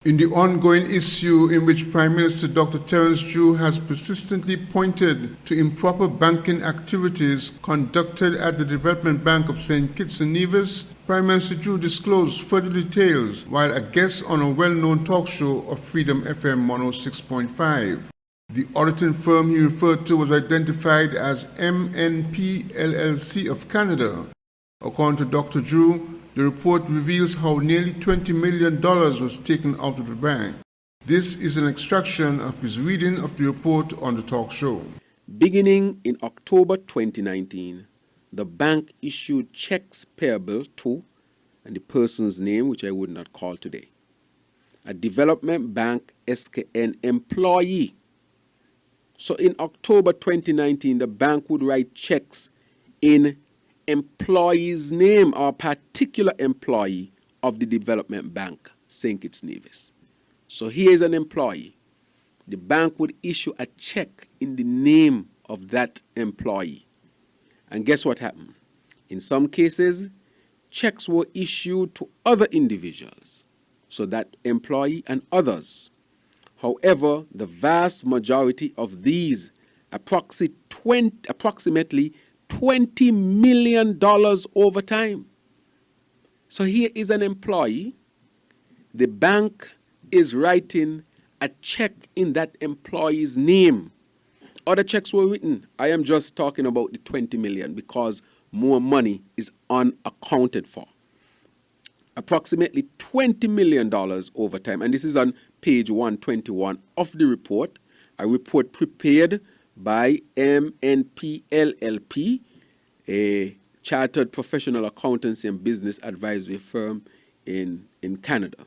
In the ongoing issue in which Prime Minister Dr. Terrance has persistently pointed to improper banking activities conducted at the Development Bank of St. Kitts and Nevis, Prime Minister disclosed further details while a guest on a well-known talk show of Freedom FM 106.5. The auditing firm he referred to was identified as MNP LLC of Canada. According to Dr. the report reveals how nearly $20 million was taken out of the bank. This is an extraction of his reading of the report on the talk show. Beginning in October 2019, the bank issued checks payable to, and the person's name, which I would not call today, a Development Bank SKN employee. So in October 2019, the bank would write checks in employee's name or particular employee of the Development Bank, St. Kitts Nevis. So here is an employee. The bank would issue a check in the name of that employee. And guess what happened? In some cases, checks were issued to other individuals, so that employee and others. However, the vast majority of these, approximately $20 million over time. So here is an employee. The bank is writing a check in that employee's name. Other checks were written. I am just talking about the 20 million because more money is unaccounted for. Approximately $20 million over time. And this is on page 121 of the report, a report prepared by MNP LLC, a chartered professional accountancy and business advisory firm in Canada.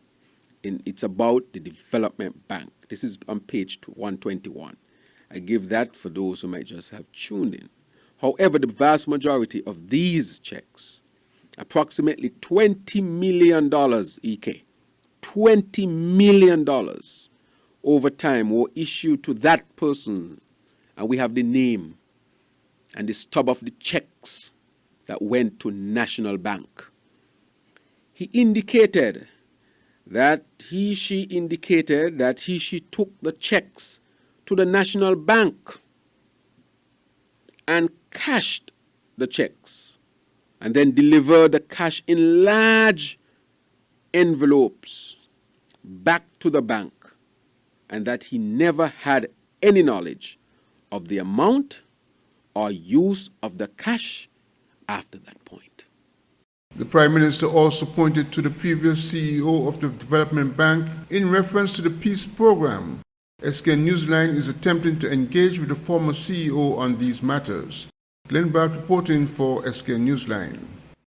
It's about the Development Bank. This is on page 121. I give that for those who might just have tuned in. However, the vast majority of these checks, approximately $20 million EK, $20 million over time were issued to that person. And we have the name and the stub of the checks that went to National Bank. He indicated that she took the checks to the National Bank and cashed the checks and then delivered the cash in large envelopes back to the bank, and that he never had any knowledge of the amount or use of the cash after that point. The Prime Minister also pointed to the previous CEO of the Development Bank in reference to the peace program. SK Newsline is attempting to engage with the former CEO on these matters. Glenn Barth reporting for SK Newsline.